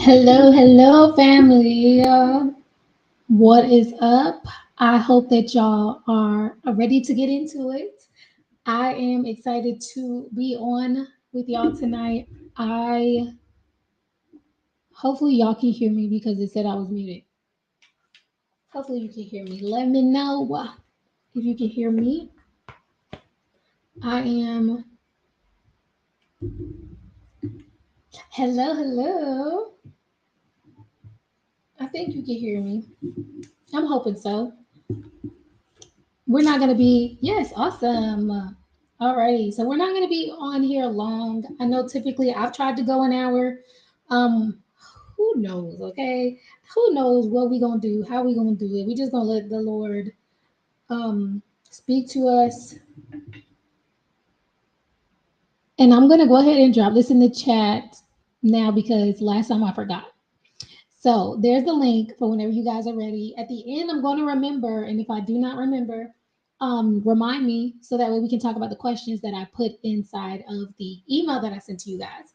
Hello, family. What is up? I hope that y'all are ready to get into it. I am excited to be on with y'all tonight. I hopefully y'all can hear me because it said I was muted. Hopefully you can hear me. Let me know if you can hear me. I am. Hello. I think you can hear me. I'm hoping so. We're not going to be, yes, awesome. Alrighty, so we're not going to be on here long. I know typically I've tried to go an hour. Um, who knows, okay? Who knows what we going to do, how we going to do it. We just going to let the Lord speak to us. And I'm going to go ahead and drop this in the chat now because last time I forgot. So there's the link for whenever you guys are ready. At the end, I'm going to remember, and if I do not remember, remind me so that way we can talk about the questions that I put inside of the email that I sent to you guys.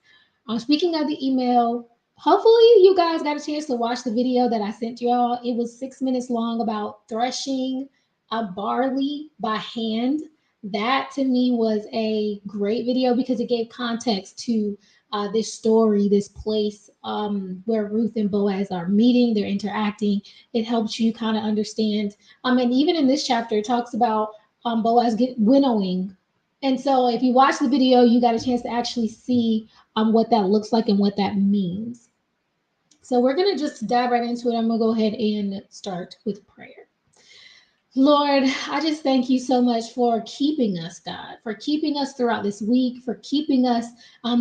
Speaking of the email, hopefully you guys got a chance to watch the video that I sent y'all. It was 6 minutes long about threshing a barley by hand. That to me was a great video because it gave context to this story, this place where Ruth and Boaz are meeting, they're interacting. It helps you kind of understand. And even in this chapter, it talks about Boaz winnowing. And so if you watch the video, you got a chance to actually see what that looks like and what that means. So we're going to just dive right into it. I'm going to go ahead and start with prayer. Lord, I just thank you so much for keeping us, God, for keeping us throughout this week, for keeping us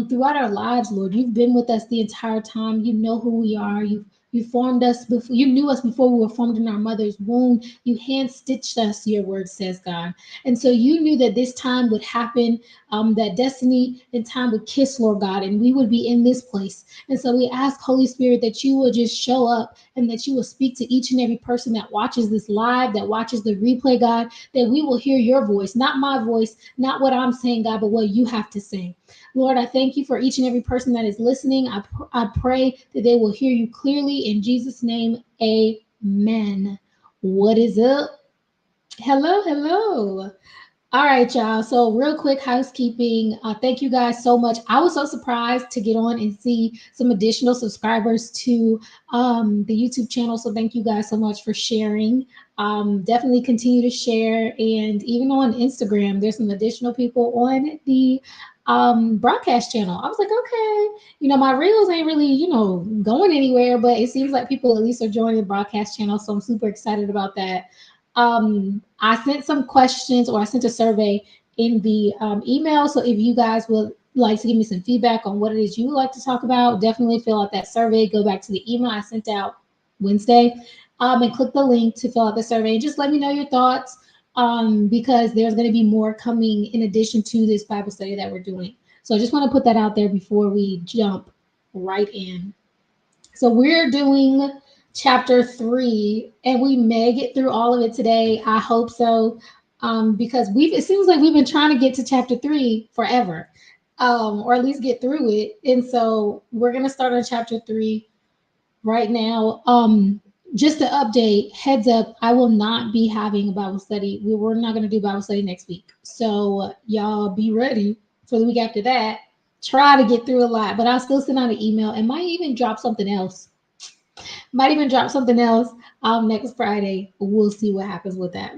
throughout our lives, Lord. You've been with us the entire time. You know who we are. You formed us before you knew us before we were formed in our mother's womb. You hand stitched us, your word says, God. And so you knew that this time would happen, that destiny and time would kiss, Lord God, and we would be in this place. And so we ask, Holy Spirit, that you will just show up and that you will speak to each and every person that watches this live, that watches the replay, God, that we will hear your voice, not my voice, not what I'm saying, God, but what you have to say. Lord, I thank you for each and every person that is listening. I pray that they will hear you clearly. In Jesus' name, amen. What is up? Hello. All right, y'all. So, real quick housekeeping. Thank you guys so much. I was so surprised to get on and see some additional subscribers to the YouTube channel. So, thank you guys so much for sharing. Definitely continue to share. And even on Instagram, there's some additional people on the broadcast channel. I was like, okay, my reels ain't really, going anywhere, but it seems like people at least are joining the broadcast channel. So, I'm super excited about that. I sent some questions or I sent a survey in the email. So if you guys would like to give me some feedback on what it is you would like to talk about, definitely fill out that survey. Go back to the email I sent out Wednesday and click the link to fill out the survey. And just let me know your thoughts because there's going to be more coming in addition to this Bible study that we're doing. So I just want to put that out there before we jump right in. So we're doing chapter 3, and we may get through all of it today. I hope so, because it seems like we've been trying to get to chapter 3 forever, or at least get through it. And so we're gonna start on chapter 3 right now. Just to update, heads up, I will not be having a Bible study. We're not gonna do Bible study next week. So y'all be ready for the week after that. Try to get through a lot, but I'll still send out an email and might even drop something else. Next Friday. We'll see what happens with that.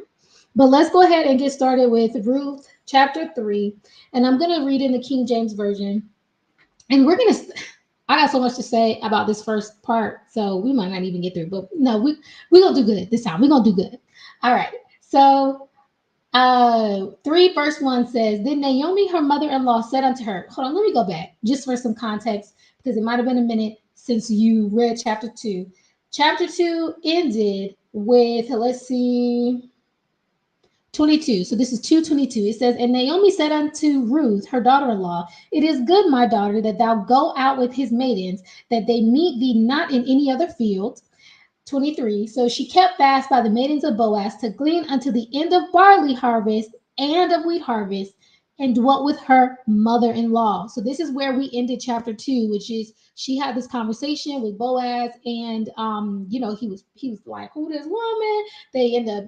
But let's go ahead and get started with Ruth chapter 3. And I'm going to read in the King James Version. And I got so much to say about this first part, so we might not even get through. But no, we're going to do good this time. We're going to do good. All right. So 3 verse 1 says, Then Naomi, her mother-in-law, said unto her, hold on, let me go back just for some context because it might have been a minute since you read chapter 2. Chapter 2 ended with, let's see, 22. So this is 2:22. It says, And Naomi said unto Ruth, her daughter-in-law, It is good, my daughter, that thou go out with his maidens, that they meet thee not in any other field. 23. So she kept fast by the maidens of Boaz to glean unto the end of barley harvest and of wheat harvest. and dwelt with her mother-in-law. So this is where we ended chapter 2, which is she had this conversation with Boaz, and he was like, "Who this woman?" They end up,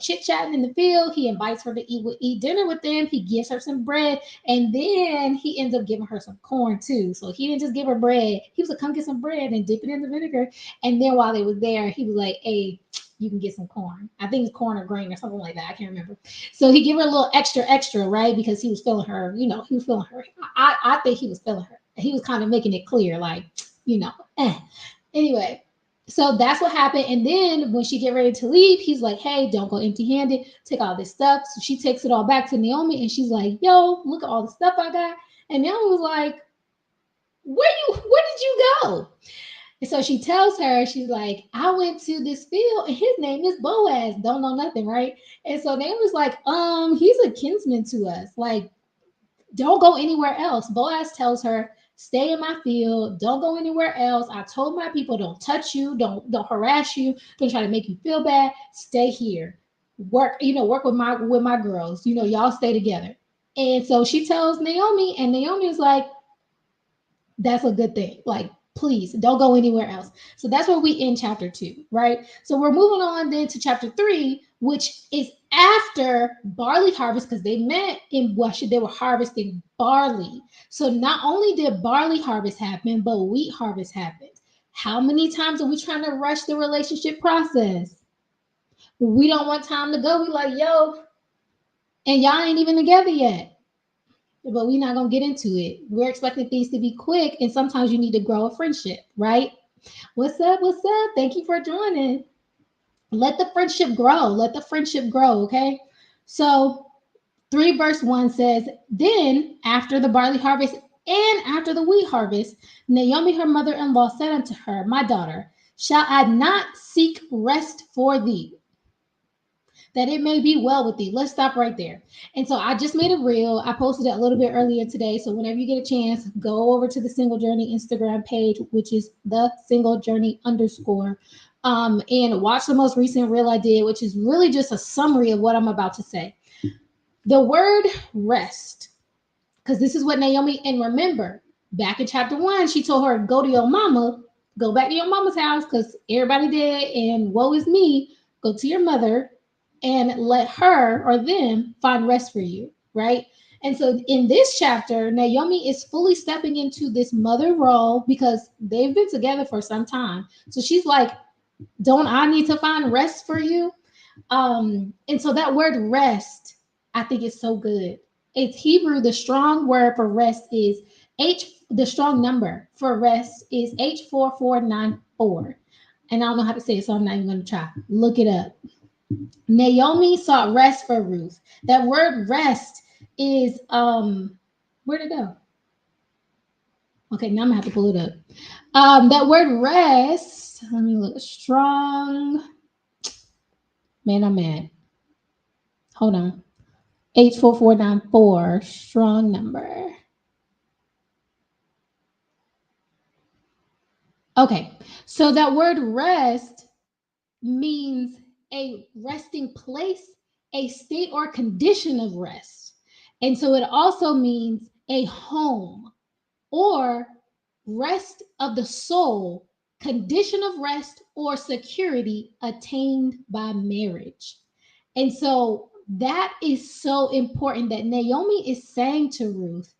chit chatting in the field. He invites her to eat dinner with them. He gives her some bread, and then he ends up giving her some corn too. So he didn't just give her bread. He was like, "Come get some bread and dip it in the vinegar." And then while they was there, he was like, "Hey, you can get some corn. I think it's corn or grain or something like that. I can't remember." So he gave her a little extra, right? Because he was feeling her, he was feeling her. I think he was feeling her. He was kind of making it clear, like, you know, eh. Anyway, so that's what happened. And then when she get ready to leave, he's like, "Hey, don't go empty-handed. Take all this stuff." So she takes it all back to Naomi, and she's like, "Yo, look at all the stuff I got." And Naomi was like, Where did you go?" And so she tells her, she's like, "I went to this field and his name is Boaz." Don't know nothing, right? And so they was like, he's a kinsman to us. Like, don't go anywhere else. Boaz tells her, "Stay in my field. Don't go anywhere else. I told my people, don't touch you, don't harass you, don't try to make you feel bad. Stay here. Work with my girls. Y'all stay together." And so she tells Naomi, and Naomi is like, "That's a good thing. Like, please don't go anywhere else." So that's where we end chapter 2, right? So we're moving on then to chapter 3, which is after barley harvest, because they met in Russia. They were harvesting barley. So not only did barley harvest happen, but wheat harvest happened. How many times are we trying to rush the relationship process? We don't want time to go. We like, "Yo, and y'all ain't even together yet." But we're not gonna get into it. We're expecting things to be quick, and sometimes you need to grow a friendship, right? What's up? What's up? Thank you for joining. Let the friendship grow. Let the friendship grow, okay? So 3 verse 1 says, "Then after the barley harvest and after the wheat harvest, Naomi, her mother-in-law, said unto her, My daughter, shall I not seek rest for thee, that it may be well with thee?" Let's stop right there. And so I just made a reel. I posted it a little bit earlier today. So whenever you get a chance, go over to the Single Journey Instagram page, which is the Single Journey _ and watch the most recent reel I did, which is really just a summary of what I'm about to say. The word rest, because this is what Naomi, and remember, back in chapter 1, she told her, "Go to your mama, go back to your mama's house, because everybody dead, and woe is me. Go to your mother and let her or them find rest for you," right? And so in this chapter, Naomi is fully stepping into this mother role because they've been together for some time. So she's like, "Don't I need to find rest for you?" And so that word rest, I think is so good. It's Hebrew. The strong word for rest is the strong number for rest is H4494. And I don't know how to say it, so I'm not even going to try. Look it up. Naomi sought rest for Ruth. That word rest is where'd it go? Okay, now I'm gonna have to pull it up. That word rest, let me look. Strong. Man, I'm mad. Hold on. H4494, strong number. Okay, so that word rest means a resting place, a state or condition of rest. And so it also means a home or rest of the soul, condition of rest or security attained by marriage. And so that is so important that Naomi is saying to Ruth,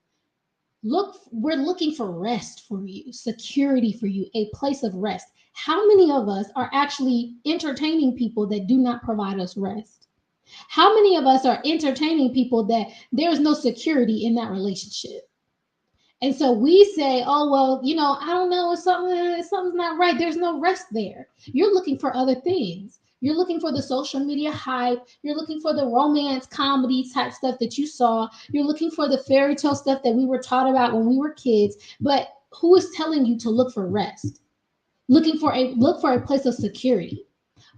"Look, we're looking for rest for you, security for you, a place of rest." How many of us are actually entertaining people that do not provide us rest? How many of us are entertaining people that there's no security in that relationship? And so we say, "Oh, well, I don't know, something's not right. There's no rest there." You're looking for other things. You're looking for the social media hype. You're looking for the romance comedy type stuff that you saw. You're looking for the fairy tale stuff that we were taught about when we were kids. But who is telling you to look for rest? Look for a place of security.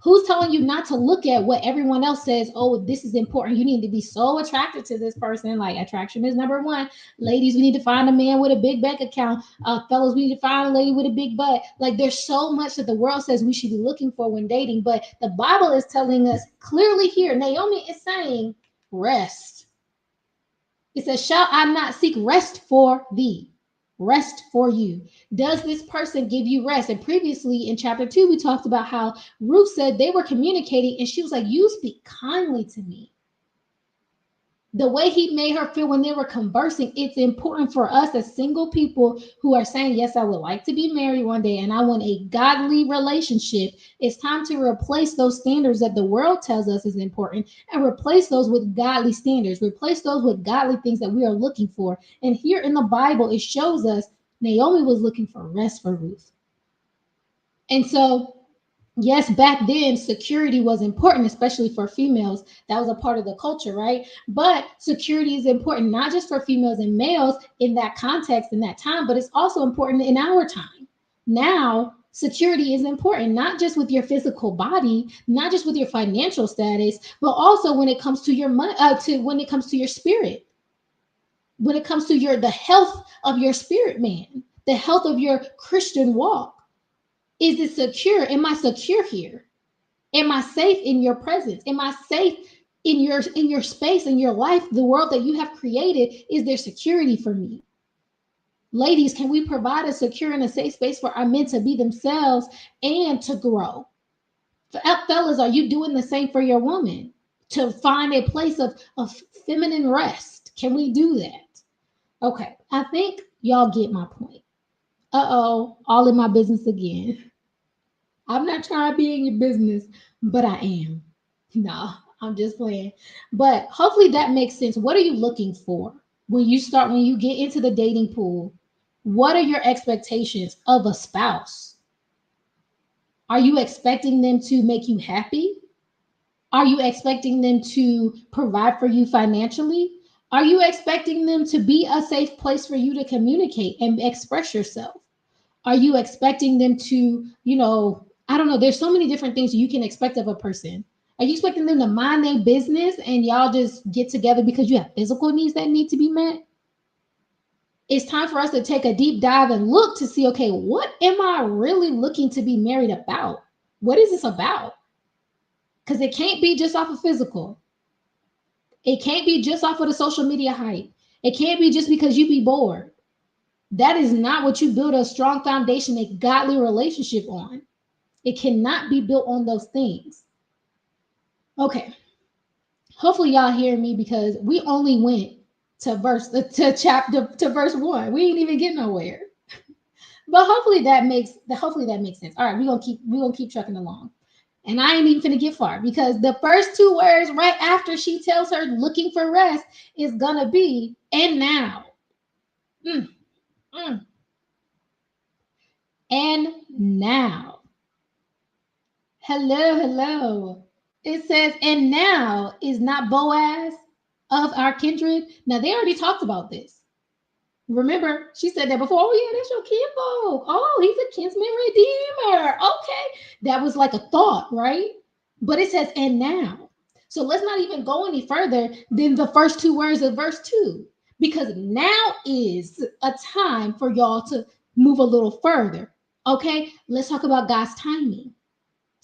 Who's telling you not to look at what everyone else says? "Oh, this is important. You need to be so attracted to this person." Like, attraction is number one. Ladies, we need to find a man with a big bank account. Fellas, we need to find a lady with a big butt. Like, there's so much that the world says we should be looking for when dating. But the Bible is telling us clearly here, Naomi is saying, rest. It says, shall I not seek rest for thee? Rest for you. Does this person give you rest? And previously in chapter 2, we talked about how Ruth said they were communicating and she was like, you speak kindly to me. The way he made her feel when they were conversing, it's important for us as single people who are saying, yes, I would like to be married one day and I want a godly relationship. It's time to replace those standards that the world tells us is important and replace those with godly standards, replace those with godly things that we are looking for. And here in the Bible, it shows us Naomi was looking for rest for Ruth. And so yes, back then security was important, especially for females. That was a part of the culture, right? But security is important not just for females and males in that context, in that time, but it's also important in our time. Now, security is important, not just with your physical body, not just with your financial status, but also when it comes to your when it comes to your spirit, when it comes to the health of your spirit, man, the health of your Christian walk. Is it secure? Am I secure here? Am I safe in your presence? Am I safe in your space, in your life, the world that you have created? Is there security for me? Ladies, can we provide a secure and a safe space for our men to be themselves and to grow? Fellas, are you doing the same for your woman? To find a place of feminine rest. Can we do that? Okay, I think y'all get my point. Uh-oh, all in my business again. I'm not trying to be in your business, but I am. No, I'm just playing. But hopefully that makes sense. What are you looking for when you get into the dating pool? What are your expectations of a spouse? Are you expecting them to make you happy? Are you expecting them to provide for you financially? Are you expecting them to be a safe place for you to communicate and express yourself? Are you expecting them to, I don't know, there's so many different things you can expect of a person. Are you expecting them to mind their business and y'all just get together because you have physical needs that need to be met? It's time for us to take a deep dive and look to see, okay, what am I really looking to be married about? What is this about? Because it can't be just off of physical. It can't be just off of the social media hype. It can't be just because you be bored. That is not what you build a strong foundation, a godly relationship on. It cannot be built on those things. Okay. Hopefully y'all hear me because we only went to verse 1. We ain't even get nowhere. But hopefully that makes sense. All right, we're gonna keep trucking along. And I ain't even finna get far because the first two words right after she tells her looking for rest is gonna be and now. Mm, mm. And now. Hello, hello. It says, and now is not Boaz of our kindred. Now they already talked about this. Remember, she said that before. Oh, yeah, that's your kinfolk. Oh, he's a kinsman redeemer. Okay. That was like a thought, right? But it says, and now. So let's not even go any further than the first two words of verse 2, because now is a time for y'all to move a little further. Okay. Let's talk about God's timing.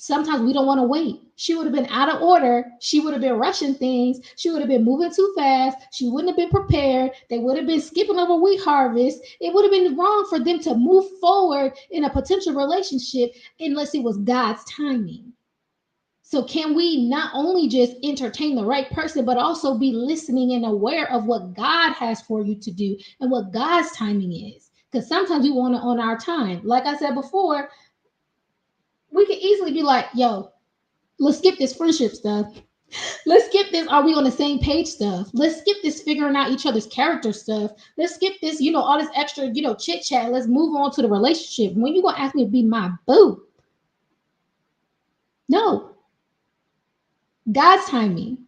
Sometimes we don't want to wait. She would have been out of order. She would have been rushing things. She would have been moving too fast. She wouldn't have been prepared. They would have been skipping over wheat harvest. It would have been wrong for them to move forward in a potential relationship unless it was God's timing. So can we not only just entertain the right person, but also be listening and aware of what God has for you to do and what God's timing is? Because sometimes we want it on our time. Like I said before, we could easily be like, yo, let's skip this friendship stuff. Let's skip this. Are we on the same page stuff? Let's skip this figuring out each other's character stuff. Let's skip this, all this extra, chit chat. Let's move on to the relationship. When you gonna ask me to be my boo? No, God's timing,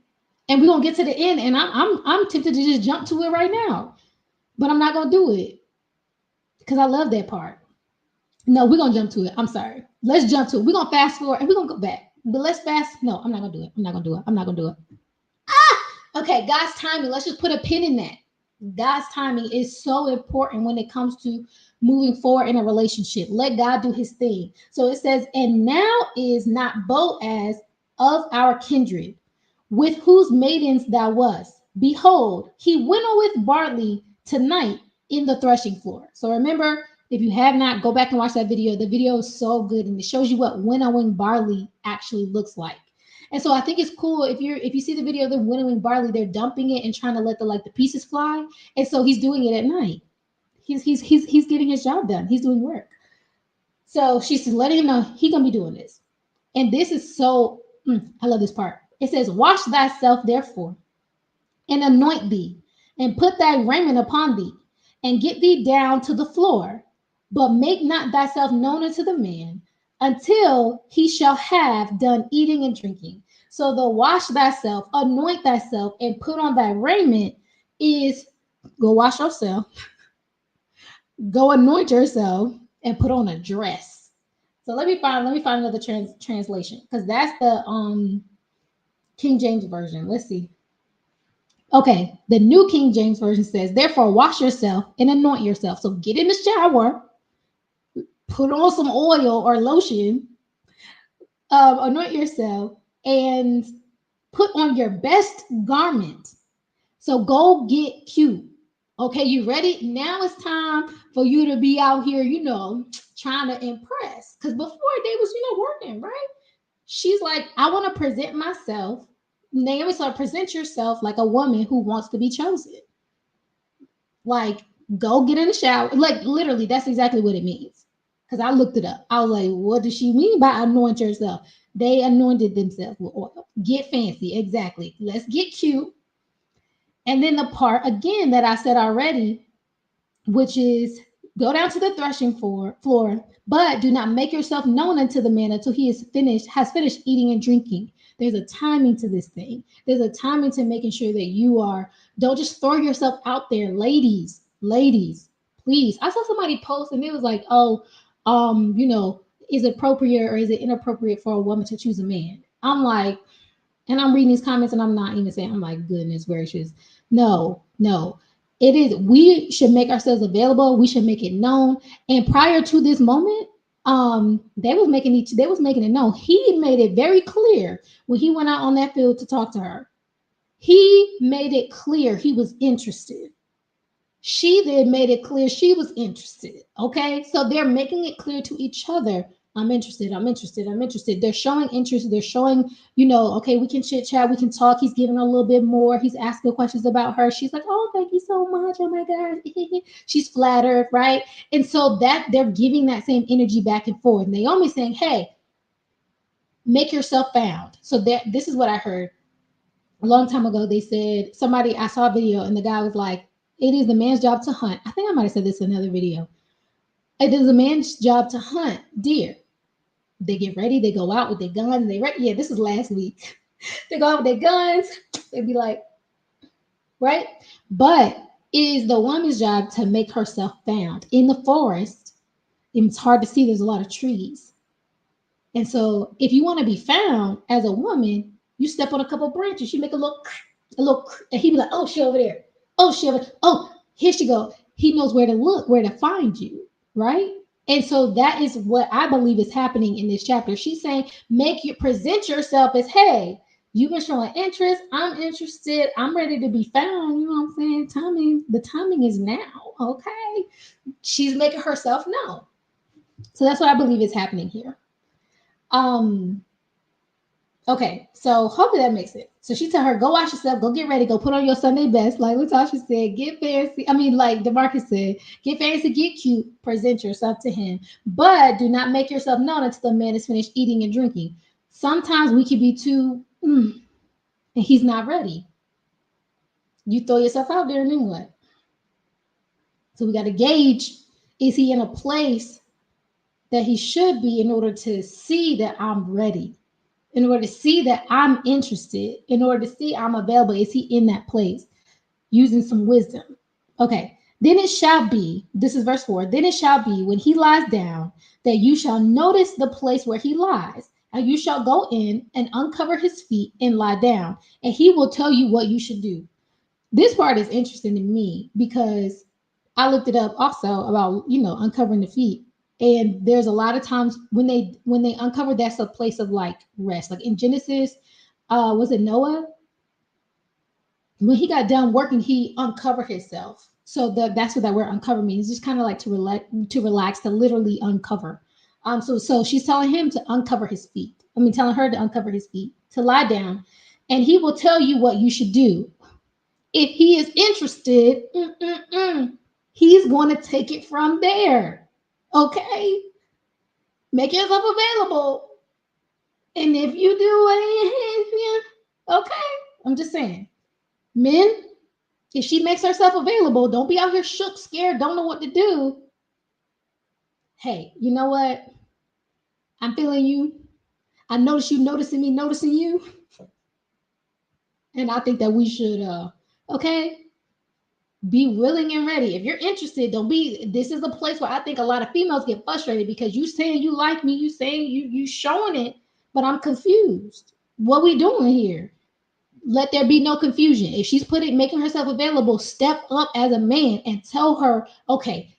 and we're gonna get to the end. And I'm tempted to just jump to it right now, but I'm not gonna do it because I love that part. No, we're gonna jump to it. I'm sorry. Let's jump to it. We're gonna fast forward and we're gonna go back. But let's fast. No, I'm not gonna do it. I'm not gonna do it. I'm not gonna do it. Okay, God's timing. Let's just put a pin in that. God's timing is so important when it comes to moving forward in a relationship. Let God do his thing. So it says, and now is not Boaz of our kindred, with whose maidens thou wast. behold, he winnoweth barley tonight in the threshing floor. So remember, if you have not, go back and watch that video. The video is so good and it shows you what winnowing barley actually looks like. And so I think it's cool if you see the video of them winnowing barley, they're dumping it and trying to let the pieces fly. And so he's doing it at night. He's getting his job done. He's doing work. So she's letting him know he gonna be doing this. And this is so I love this part. It says, "Wash thyself therefore, and anoint thee, and put thy raiment upon thee, and get thee down to the floor, but make not thyself known unto the man until he shall have done eating and drinking." So the wash thyself, anoint thyself, and put on thy raiment is go wash yourself, go anoint yourself, and put on a dress. So let me find another translation because that's the King James version. Let's see. Okay, the New King James version says, "Therefore wash yourself and anoint yourself." So get in the shower, put on some oil or lotion, anoint yourself, and put on your best garment. So go get cute. Okay, you ready? Now it's time for you to be out here, trying to impress. Because before they was, working, right? She's like, I want to present myself. Naomi said, present yourself like a woman who wants to be chosen. Like, go get in the shower. Like, literally, that's exactly what it means. Because I looked it up. I was like, what does she mean by anoint yourself? They anointed themselves with oil. Get fancy. Exactly. Let's get cute. And then the part again that I said already, which is go down to the threshing floor, but do not make yourself known unto the man until he has finished eating and drinking. There's a timing to this thing. There's a timing to making sure that don't just throw yourself out there, ladies, please. I saw somebody post and it was like, oh, is it appropriate or is it inappropriate for a woman to choose a man? I'm like, and I'm reading these comments and I'm not even saying, I'm like, goodness gracious. No. It is, we should make ourselves available. We should make it known. And prior to this moment, they was making it known. He made it very clear when he went out on that field to talk to her. He made it clear he was interested. She then made it clear she was interested. Okay. So they're making it clear to each other. I'm interested. They're showing interest. They're showing, okay, we can chit chat. We can talk. He's giving a little bit more. He's asking questions about her. She's like, oh, thank you so much. Oh my God. She's flattered. Right. And so that they're giving that same energy back and forth. Naomi's saying, hey, make yourself found. So this is what I heard a long time ago. They said I saw a video and the guy was like, it is the man's job to hunt. I think I might have said this in another video. It is a man's job to hunt deer. They get ready. They go out with their guns. Yeah, this was last week. They go out with their guns. They'd be like, right? But it is the woman's job to make herself found in the forest. It's hard to see. There's a lot of trees. And so if you want to be found as a woman, you step on a couple branches. You make a little, and he'd be like, oh, she over there. Oh, she over there. Oh, here she go. He knows where to look, where to find you, right? And so that is what I believe is happening in this chapter. She's saying, present yourself as, hey, you've been showing interest. I'm interested. I'm ready to be found. You know what I'm saying? The timing is now. Okay. She's making herself known. So that's what I believe is happening here. Okay, so hopefully that makes sense. So she tell her, go wash yourself, go get ready, go put on your Sunday best. Like Latasha said, get fancy. I mean, like DeMarcus said, get fancy, get cute, present yourself to him. But do not make yourself known until the man is finished eating and drinking. Sometimes we can be too, and he's not ready. You throw yourself out there and then what? So we got to gauge, is he in a place that he should be in order to see that I'm ready? In order to see that I'm interested, in order to see I'm available, is he in that place? Using some wisdom. Okay, then it shall be, this is verse 4, then it shall be when he lies down that you shall notice the place where he lies, and you shall go in and uncover his feet and lie down, and he will tell you what you should do. This part is interesting to me because I looked it up also about, uncovering the feet. And there's a lot of times when they uncover, that's a place of like rest. Like in Genesis, was it Noah? When he got done working, he uncovered himself. So that's what that word uncover means. It's just kind of like to relax, to literally uncover. So she's telling him to uncover his feet. I mean, telling her to uncover his feet, to lie down, and he will tell you what you should do. If he is interested, he's going to take it from there. Okay, make yourself available, and if you do what, okay, I'm just saying, men. If she makes herself available, don't be out here shook, scared, don't know what to do. Hey, you know what? I'm feeling you. I notice you noticing me noticing you. And I think that we should okay, be willing and ready. If you're interested, don't be this is a place where I think a lot of females get frustrated because you saying you like me, you saying you showing it, but I'm confused. What we doing here? Let there be no confusion. If she's making herself available, step up as a man and tell her, okay,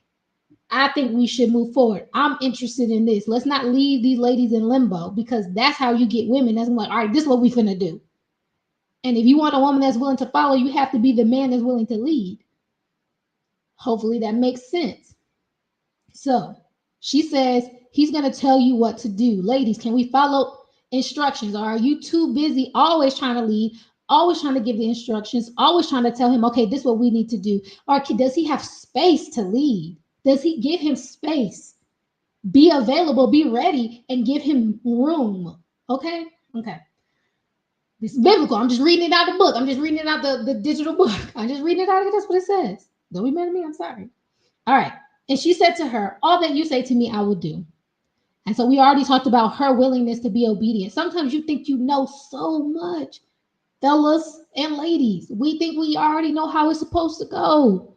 I think we should move forward. I'm interested in this. Let's not leave these ladies in limbo because that's how you get women. That's like, all right, this is what we finna do. And if you want a woman that's willing to follow, you have to be the man that's willing to lead. Hopefully that makes sense. So she says he's gonna tell you what to do. Ladies, can we follow instructions? Or are you too busy always trying to lead, always trying to give the instructions, always trying to tell him, okay, this is what we need to do? Or does he have space to lead? Does he give him space? Be available, be ready, and give him room. Okay? Okay. This is biblical. I'm just reading it out of the book. I'm just reading it out the digital book. I'm just reading it out of That's what it says. Don't be mad at me. I'm sorry. All right. And she said to her, all that you say to me, I will do. And so we already talked about her willingness to be obedient. Sometimes you think you know so much, fellas and ladies. We think we already know how it's supposed to go.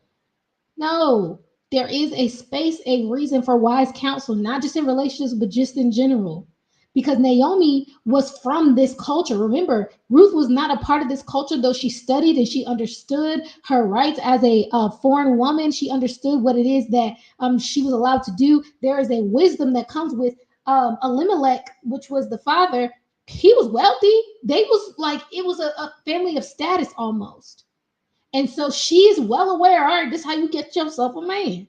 No, there is a space, a reason for wise counsel, not just in relationships, but just in general. Because Naomi was from this culture. Remember, Ruth was not a part of this culture, though she studied and she understood her rights as a foreign woman. She understood what it is that she was allowed to do. There is a wisdom that comes with Elimelech, which was the father. He was wealthy. They was like, it was a family of status almost. And so she's well aware, all right, this is how you get yourself a man.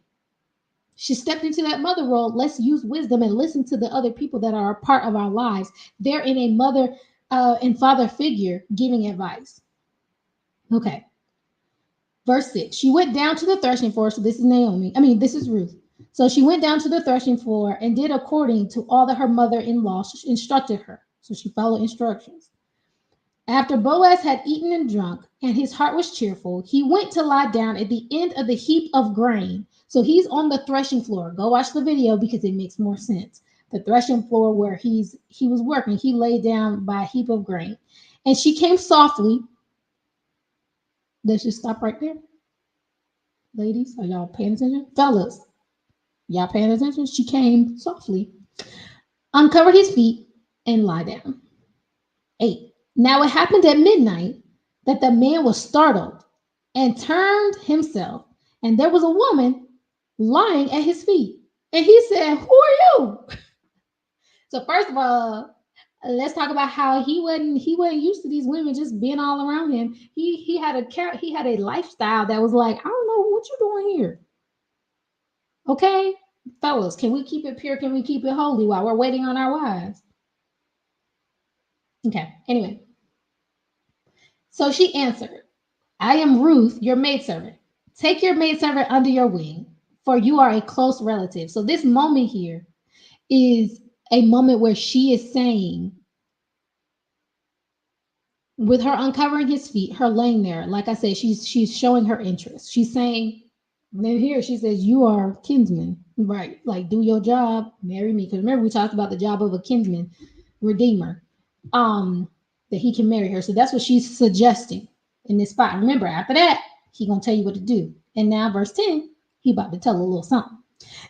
She stepped into that mother role. Let's use wisdom and listen to the other people that are a part of our lives. They're in a mother and father figure giving advice. Okay. Verse 6. She went down to the threshing floor. So this is Naomi. I mean, this is Ruth. So she went down to the threshing floor and did according to all that her mother in law instructed her. So she followed instructions. After Boaz had eaten and drunk, and his heart was cheerful, he went to lie down at the end of the heap of grain. So he's on the threshing floor. Go watch the video because it makes more sense. The threshing floor where he was working, he lay down by a heap of grain. And she came softly. Let's just stop right there. Ladies, are y'all paying attention? Fellas, y'all paying attention? She came softly, uncovered his feet, and lie down. 8. Now it happened at midnight that the man was startled and turned himself, and there was a woman lying at his feet. And he said, who are you? So first of all, let's talk about how he wasn't used to these women just being all around him. He had a lifestyle that was like, I don't know what you doing here. Okay, fellas, can we keep it pure? Can we keep it holy while we're waiting on our wives? Okay, anyway. So she answered, I am Ruth, your maidservant. Take your maidservant under your wing, for you are a close relative. So this moment here is a moment where she is saying, with her uncovering his feet, her laying there, like I said, she's showing her interest. She's saying, then here she says, you are kinsman, right? Like, do your job, marry me. Because remember, we talked about the job of a kinsman, redeemer, that he can marry her. So that's what she's suggesting in this spot. Remember, after that, he gonna tell you what to do. And now, verse 10, he about to tell a little something.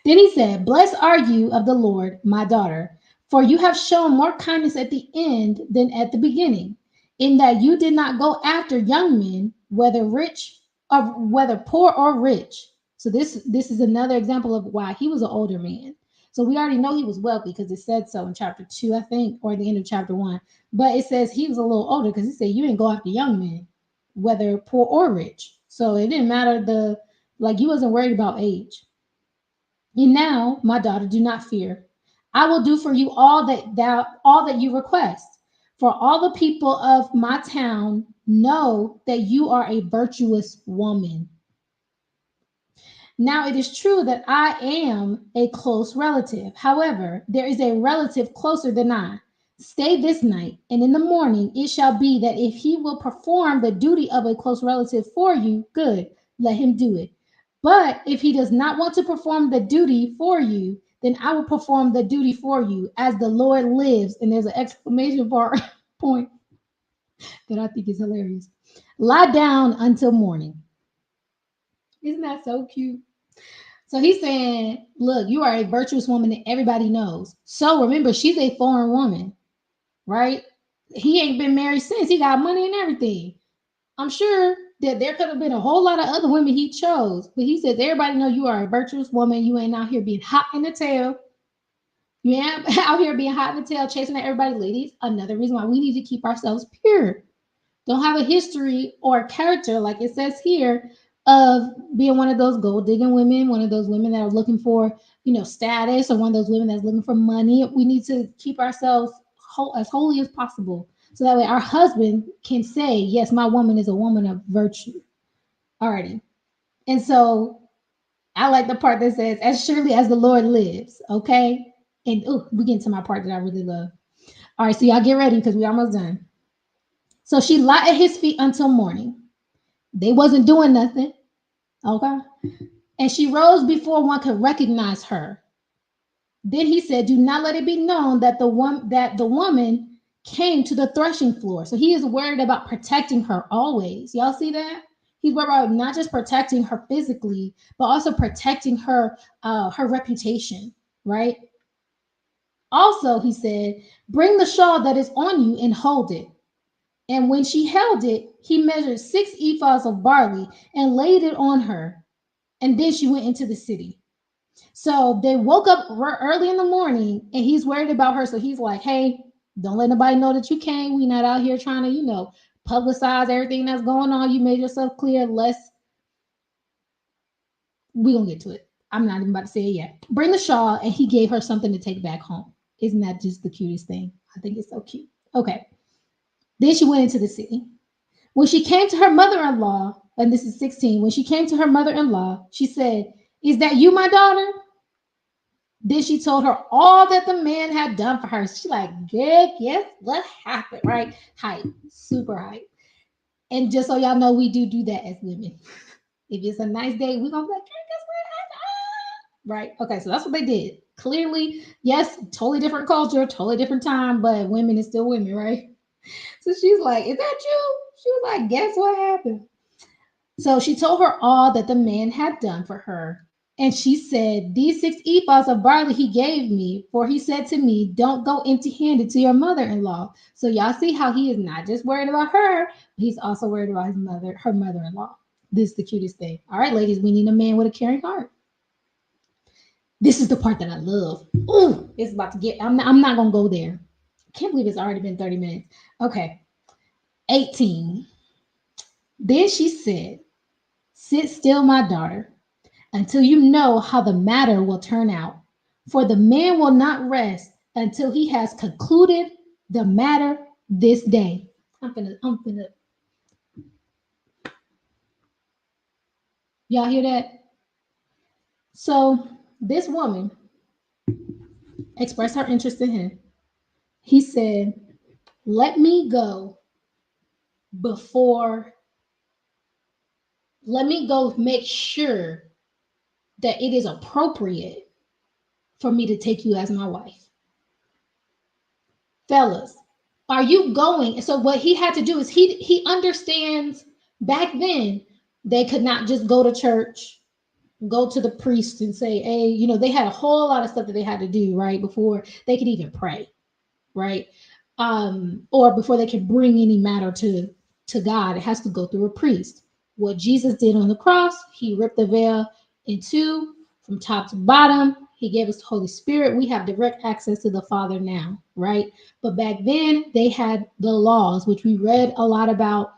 Then he said, blessed are you of the Lord, my daughter, for you have shown more kindness at the end than at the beginning, in that you did not go after young men, whether rich or whether poor or rich. So this is another example of why he was an older man. So we already know he was wealthy because it said so in chapter 2, I think, or the end of chapter 1. But it says he was a little older because it said you didn't go after young men. whether poor or rich. So it didn't matter like he wasn't worried about age. And now, my daughter, do not fear. I will do for you all that you request. For all the people of my town know that you are a virtuous woman. Now it is true that I am a close relative. However, there is a relative closer than I. Stay this night, and in the morning it shall be that if he will perform the duty of a close relative for you, good, let him do it. But if he does not want to perform the duty for you, then I will perform the duty for you as the Lord lives. And there's an exclamation point that I think is hilarious. Lie down until morning. Isn't that so cute? So he's saying, look, you are a virtuous woman that everybody knows. So remember, she's a foreign woman, right? He ain't been married since. He got money and everything. I'm sure that there could have been a whole lot of other women he chose. But he says, everybody know you are a virtuous woman. You ain't out here being hot in the tail. You ain't out here being hot in the tail, chasing at everybody. Ladies, another reason why we need to keep ourselves pure. Don't have a history or character, like it says here, of being one of those gold digging women, one of those women that are looking for, status, or one of those women that's looking for money. We need to keep ourselves as holy as possible. So that way our husband can say, yes, my woman is a woman of virtue. Alrighty. And so I like the part that says, as surely as the Lord lives. Okay. And we get into my part that I really love. All right. So y'all get ready because we're almost done. So she lay at his feet until morning. They wasn't doing nothing. Okay. And she rose before one could recognize her. Then he said, do not let it be known that the woman came to the threshing floor. So he is worried about protecting her always. Y'all see that? He's worried about not just protecting her physically, but also protecting her reputation, right? Also, he said, bring the shawl that is on you and hold it. And when she held it, he measured 6 ephahs of barley and laid it on her. And then she went into the city. So they woke up early in the morning and he's worried about her. So he's like, hey, don't let nobody know that you came. We not out here trying to, publicize everything that's going on. You made yourself clear. We gonna get to it. I'm not even about to say it yet. Bring the shawl, and he gave her something to take back home. Isn't that just the cutest thing? I think it's so cute. Okay. Then she went into the city. When she came to her mother-in-law, and this is 16, when she came to her mother-in-law, she said, is that you, my daughter? Then she told her all that the man had done for her. She's like, yeah, guess what happened, right? Hype, super hype. And just so y'all know, we do that as women. If it's a nice day, we're going to be like, hey, guess what happened? Right? Okay, so that's what they did. Clearly, yes, totally different culture, totally different time, but women is still women, right? So she's like, is that you? She was like, guess what happened? So she told her all that the man had done for her. And she said, these 6 ephahs of barley he gave me, for he said to me, don't go empty handed to your mother in law. So y'all see how he is not just worried about her, but he's also worried about her mother in law. This is the cutest thing. All right, ladies, we need a man with a caring heart. This is the part that I love. Ooh, it's about to get, I'm not going to go there. I can't believe it's already been 30 minutes. Okay. 18. Then she said, sit still, my daughter, until you know how the matter will turn out. For the man will not rest until he has concluded the matter this day. I'm finna. Y'all hear that? So this woman expressed her interest in him. He said, let me go before, let me go make sure that it is appropriate for me to take you as my wife. Fellas, are you going? So what he had to do is he understands back then they could not just go to church, go to the priest and say, hey, they had a whole lot of stuff that they had to do, right? Before they could even pray, right? Or before they could bring any matter to God, it has to go through a priest. What Jesus did on the cross, he ripped the veil in two from top to bottom. He gave us the Holy Spirit. We have direct access to the Father now, right? But back then they had the laws, which we read a lot about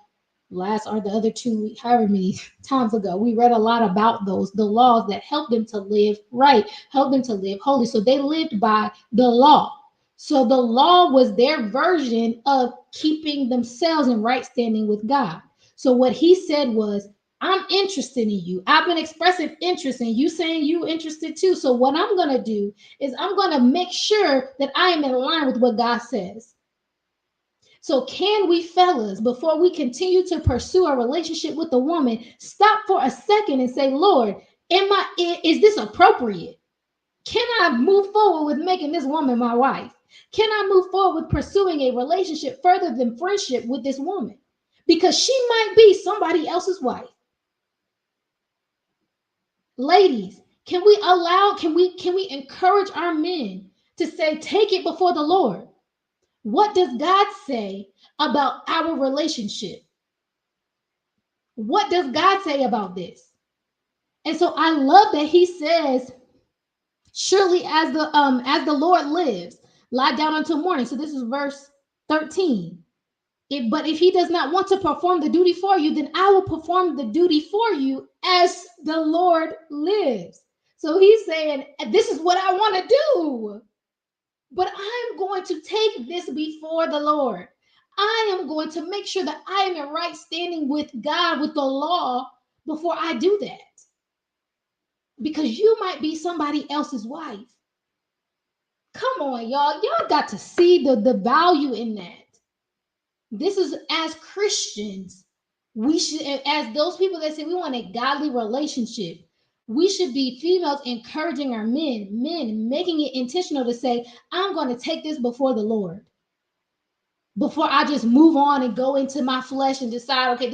last or the other 2 however many times ago, we read a lot about those, the laws that help them to live right, help them to live holy. So they lived by the law. So the law was their version of keeping themselves in right standing with God. So what he said was, I'm interested in you. I've been expressing interest in you, saying you interested too. So what I'm going to do is I'm going to make sure that I am in line with what God says. So, can we, fellas, before we continue to pursue a relationship with a woman, stop for a second and say, Lord, is this appropriate? Can I move forward with making this woman my wife? Can I move forward with pursuing a relationship further than friendship with this woman? Because she might be somebody else's wife. Ladies, can we encourage our men to say, take it before the Lord? What does God say about our relationship? What does God say about this? And so I love that he says, surely as the Lord lives, lie down until morning. So this is verse 13. But if he does not want to perform the duty for you, then I will perform the duty for you as the Lord lives. So he's saying, this is what I want to do, but I'm going to take this before the Lord. I am going to make sure that I am in right standing with God, with the law, before I do that. Because you might be somebody else's wife. Come on, y'all. Y'all got to see the value in that. This is, as Christians, we should, as those people that say we want a godly relationship, we should be females encouraging our men making it intentional to say, I'm going to take this before the Lord. Before I just move on and go into my flesh and decide, okay,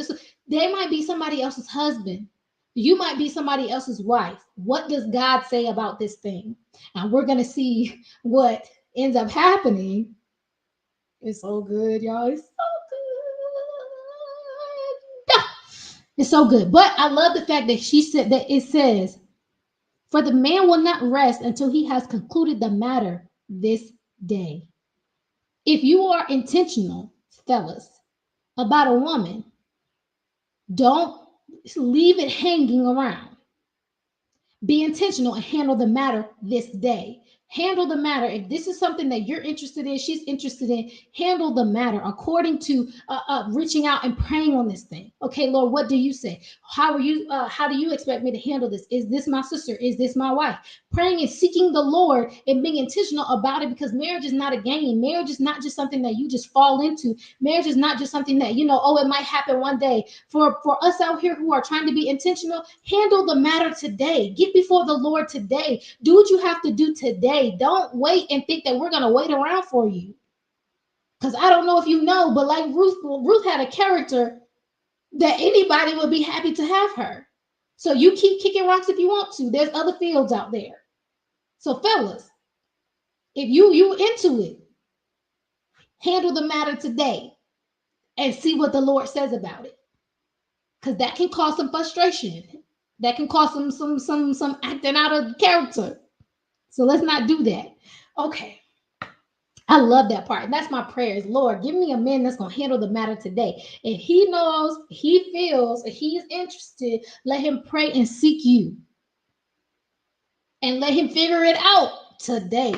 they might be somebody else's husband. You might be somebody else's wife. What does God say about this thing? And we're going to see what ends up happening. It's so good, y'all. It's so good. It's so good. But I love the fact that she said that it says, for the man will not rest until he has concluded the matter this day. If you are intentional, fellas, about a woman, don't leave it hanging around. Be intentional and handle the matter this day. Handle the matter. If this is something that you're interested in, she's interested in, handle the matter according to reaching out and praying on this thing. Okay, Lord, what do you say? How do you expect me to handle this? Is this my sister? Is this my wife? Praying and seeking the Lord and being intentional about it, because marriage is not a game. Marriage is not just something that you just fall into. Marriage is not just something that, oh, it might happen one day. For us out here who are trying to be intentional, handle the matter today. Get before the Lord today. Do what you have to do today. Don't wait and think that we're going to wait around for you. Because I don't know if you know, but like Ruth had a character that anybody would be happy to have her. So you keep kicking rocks if you want to. There's other fields out there. So fellas, if you into it, handle the matter today and see what the Lord says about it. Because that can cause some frustration. That can cause some acting out of character. So let's not do that. Okay. I love that part. And that's my prayers. Lord, give me a man that's going to handle the matter today. If he knows, he feels, if he's interested, let him pray and seek you. And let him figure it out today.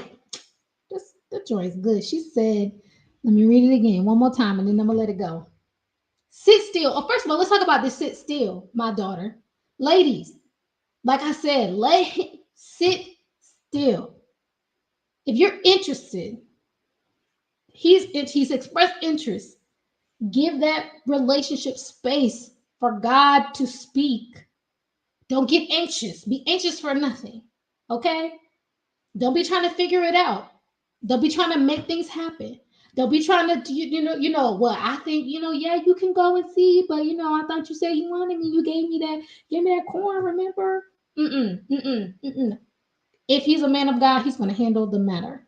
The joy is good. She said, let me read it again one more time and then I'm going to let it go. Sit still. Oh, first of all, let's talk about this sit still, my daughter. Ladies, like I said, sit still. If you're interested, he's expressed interest. Give that relationship space for God to speak. Don't get anxious. Be anxious for nothing. Okay? Don't be trying to figure it out. Don't be trying to make things happen. Don't be trying to, well, I think, yeah, you can go and see, but I thought you said you wanted me. You gave me that corn, remember? Mm-mm. If he's a man of God, he's going to handle the matter.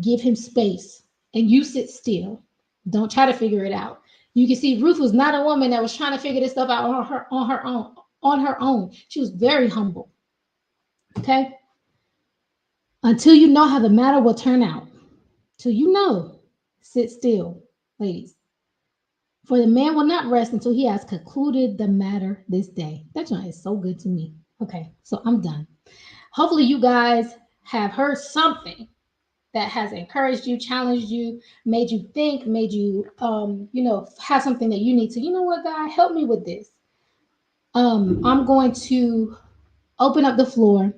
Give him space and you sit still. Don't try to figure it out. You can see Ruth was not a woman that was trying to figure this stuff out on her own. She was very humble. Okay? Until you know how the matter will turn out. Till you know, sit still, ladies. For the man will not rest until he has concluded the matter this day. That joint is so good to me. Okay, so I'm done. Hopefully, you guys have heard something that has encouraged you, challenged you, made you think, made you, have something that you need to, you know what, God, help me with this. I'm going to open up the floor.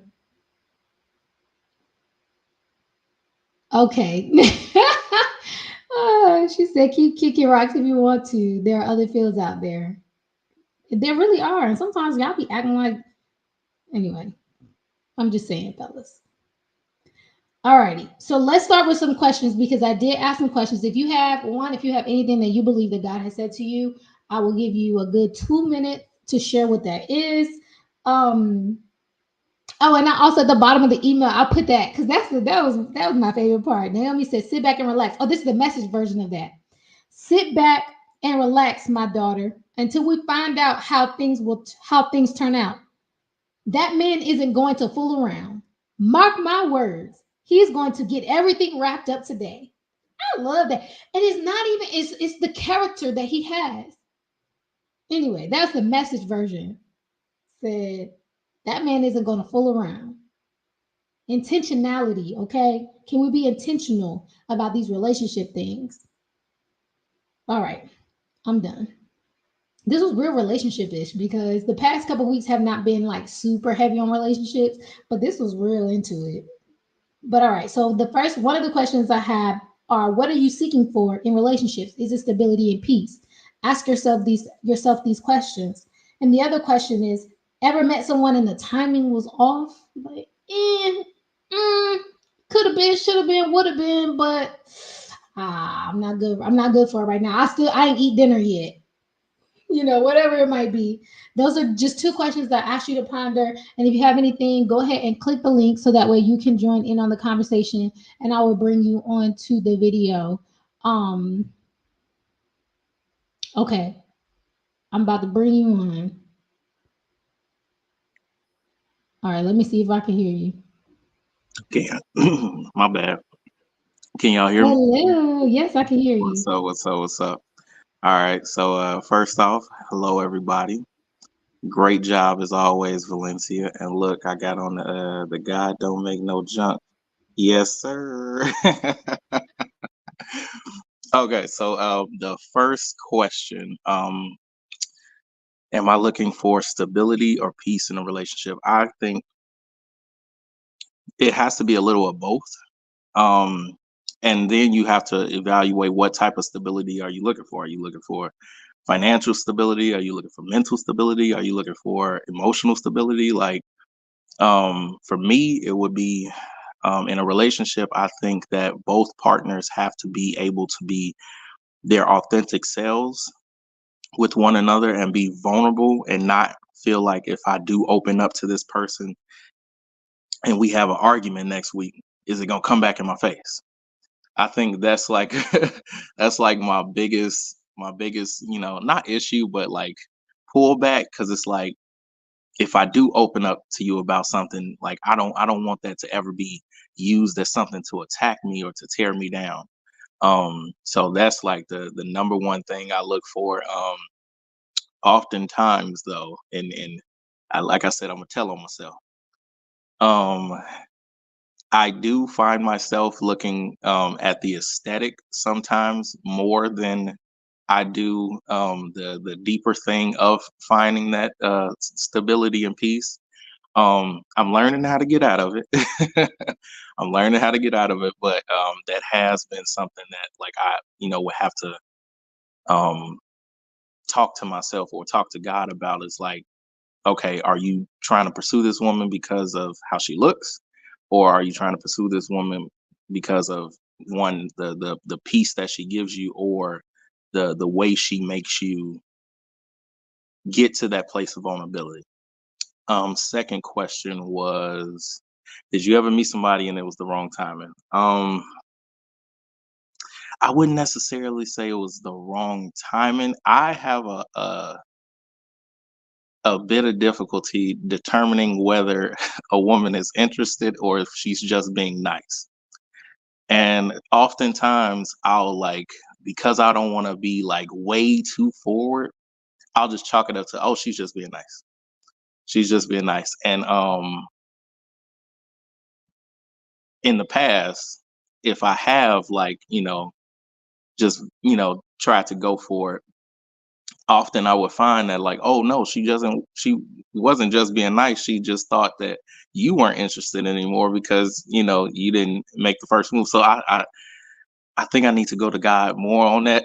Okay. She said, keep kicking rocks if you want to. There are other fields out there. There really are. And sometimes y'all be acting like, anyway, I'm just saying, fellas. Alrighty. So let's start with some questions because I did ask some questions. If you have anything that you believe that God has said to you, I will give you a good 2 minutes to share what that is. Um, Oh, and I also at the bottom of the email, I put that because that was my favorite part. Naomi said, "Sit back and relax." Oh, this is the message version of that. Sit back and relax, my daughter, until we find out how things turn out. That man isn't going to fool around. Mark my words. He's going to get everything wrapped up today. I love that. And it's not even it's the character that he has. Anyway, that's the message version. Said that man isn't going to fool around. Intentionality, okay? Can we be intentional about these relationship things? All right, I'm done. This was real relationship ish because the past couple weeks have not been like super heavy on relationships, but this was real into it. But all right, so the first one of the questions I have are what are you seeking for in relationships? Is it stability and peace? Ask yourself these questions. And the other question is, ever met someone and the timing was off? Like, could have been, should have been, would have been, but I'm not good. I'm not good for it right now. I ain't eat dinner yet. Whatever it might be. Those are just two questions that I ask you to ponder. And if you have anything, go ahead and click the link so that way you can join in on the conversation and I will bring you on to the video. Um, okay, I'm about to bring you on. All right, let me see if I can hear you. Okay, my bad. Can y'all hear me? Hello. Yes, I can hear What's you. up? What's up? What's up? All right. So first off, hello everybody. Great job as always, Valencia. And look, I got on the God don't make no junk. Yes, sir. Okay. So the first question, am I looking for stability or peace in a relationship? I think it has to be a little of both. Um, and then you have to evaluate what type of stability are you looking for. Are you looking for financial stability? Are you looking for mental stability? Are you looking for emotional stability? Like, for me, it would be in a relationship, I think that both partners have to be able to be their authentic selves with one another and be vulnerable and not feel like if I do open up to this person and we have an argument next week, is it going to come back in my face? I think that's like that's like my biggest, not issue, but like pullback because it's like if I do open up to you about something, like I don't want that to ever be used as something to attack me or to tear me down. So that's like the number one thing I look for. Oftentimes though, and like I said, I'm gonna tell on myself. Um, I do find myself looking at the aesthetic sometimes more than I do the deeper thing of finding that stability and peace. I'm learning how to get out of it. I'm learning how to get out of it, but that has been something that like I would have to um, talk to myself or talk to God about. Is like, okay, are you trying to pursue this woman because of how she looks, or are you trying to pursue this woman because of one the peace that she gives you, or the way she makes you get to that place of vulnerability? Second question was, did you ever meet somebody and it was the wrong timing? I wouldn't necessarily say it was the wrong timing. I have a bit of difficulty determining whether a woman is interested or if she's just being nice. And oftentimes I'll like because I don't want to be like way too forward, I'll just chalk it up to, oh, she's just being nice. She's just being nice. And in the past, if I have like, just, tried to go for it, often I would find that like, oh no, she wasn't just being nice. She just thought that you weren't interested anymore because, you didn't make the first move. So I think I need to go to God more on that.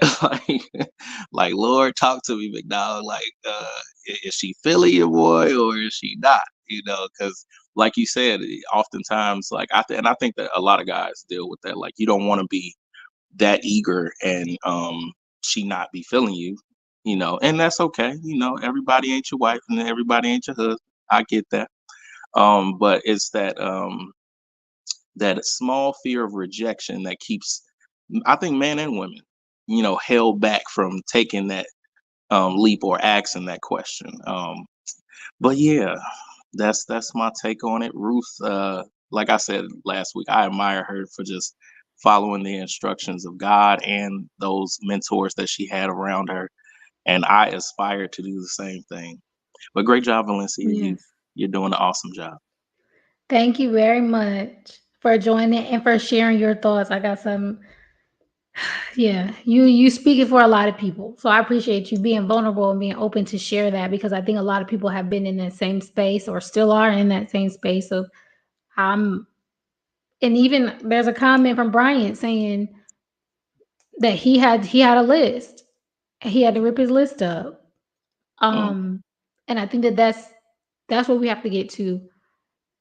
like Lord, talk to me, McDowell. Like, is she feeling your boy or is she not? Because like you said, oftentimes, like and I think that a lot of guys deal with that. Like, you don't want to be that eager and she not be feeling you, and that's okay. Everybody ain't your wife and everybody ain't your husband. I get that. But it's that small fear of rejection that keeps, I think, men and women, held back from taking that leap or asking that question. But yeah, that's my take on it. Ruth, like I said last week, I admire her for just following the instructions of God and those mentors that she had around her, and I aspire to do the same thing. But great job, Valencia. Yes. You're doing an awesome job. Thank you very much for joining and for sharing your thoughts. I got some. Yeah, you speaking for a lot of people. So I appreciate you being vulnerable and being open to share that, because I think a lot of people have been in that same space or still are in that same space of I'm and even there's a comment from Bryant saying that he had a list. He had to rip his list up. Mm, Um and I think that that's what we have to get to,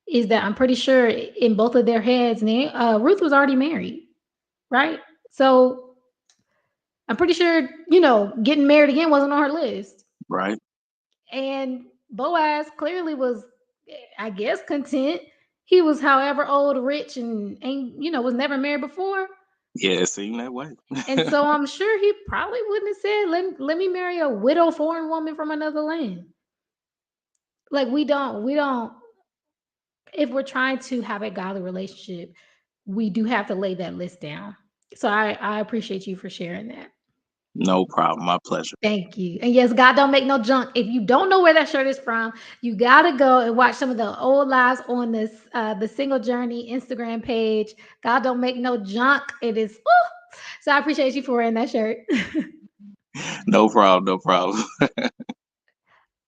is that I'm pretty sure in both of their heads, Ruth was already married, right? So I'm pretty sure, getting married again wasn't on her list. right. And Boaz clearly was, I guess, content. He was, however old, rich, and ain't, was never married before. Yeah, it seemed that way. And so I'm sure he probably wouldn't have said, let me marry a widow foreign woman from another land. Like we don't, if we're trying to have a godly relationship, we do have to lay that list down. So I appreciate you for sharing that. No problem. My pleasure. Thank you. And yes, God don't make no junk. If you don't know where that shirt is from, you gotta go and watch some of the old lives on this the Single Journey Instagram page. God don't make no junk. It is. So I appreciate you for wearing that shirt. No problem. No problem.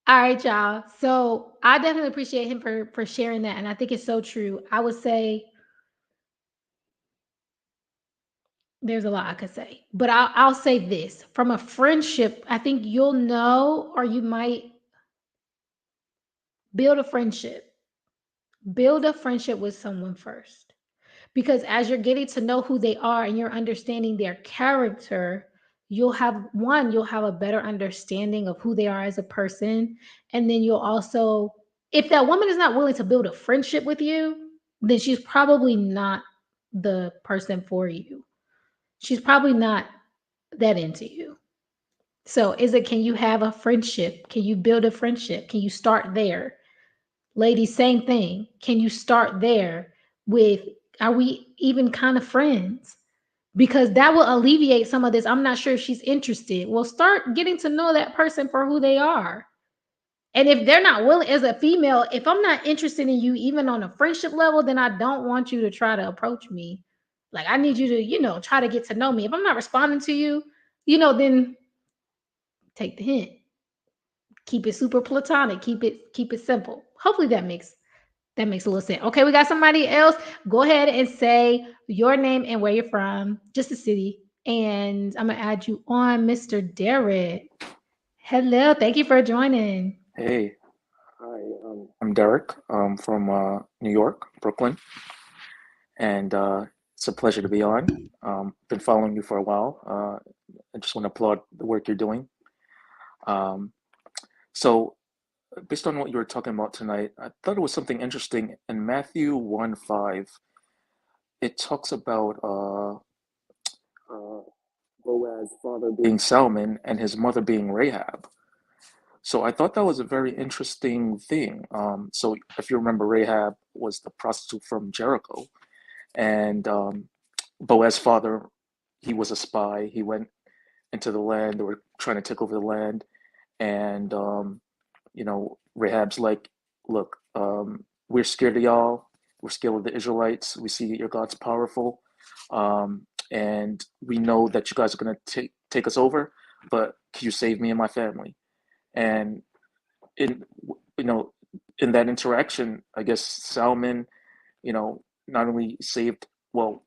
All right, y'all. So I definitely appreciate him for sharing that, and I think it's so true. I would say there's a lot I could say, but I'll say this from a friendship. I think you'll know, or you might build a friendship. Build a friendship with someone first, because as you're getting to know who they are and you're understanding their character, you'll have a better understanding of who they are as a person. And then you'll also, if that woman is not willing to build a friendship with you, then she's probably not the person for you. She's probably not that into you. So can you have a friendship? Can you build a friendship? Can you start there? Ladies, same thing. Can you start there with, are we even kind of friends? Because that will alleviate some of this. I'm not sure if she's interested. Well, start getting to know that person for who they are. And if they're not willing, as a female, if I'm not interested in you, even on a friendship level, then I don't want you to try to approach me. Like, I need you to, try to get to know me. If I'm not responding to you, then take the hint. Keep it super platonic. Keep it simple. Hopefully that makes a little sense. Okay, we got somebody else. Go ahead and say your name and where you're from, just the city. And I'm gonna add you on, Mr. Derek. Hello, thank you for joining. Hey, hi, I'm Derek. From New York, Brooklyn, and it's a pleasure to be on. Been following you for a while. I just want to applaud the work you're doing. Um, so, based on what you were talking about tonight, I thought it was something interesting. In Matthew 1:5, it talks about uh, Boaz's father being Salmon and his mother being Rahab. So I thought that was a very interesting thing. So if you remember, Rahab was the prostitute from Jericho, and Boaz's father, he was a spy. He went. into the land. They were trying to take over the land, and Rahab's like, look, we're scared of y'all. We're scared of the Israelites. We see that your God's powerful, and we know that you guys are going to take us over. But can you save me and my family? And in you know in that interaction, I guess Salmon, not only saved, well,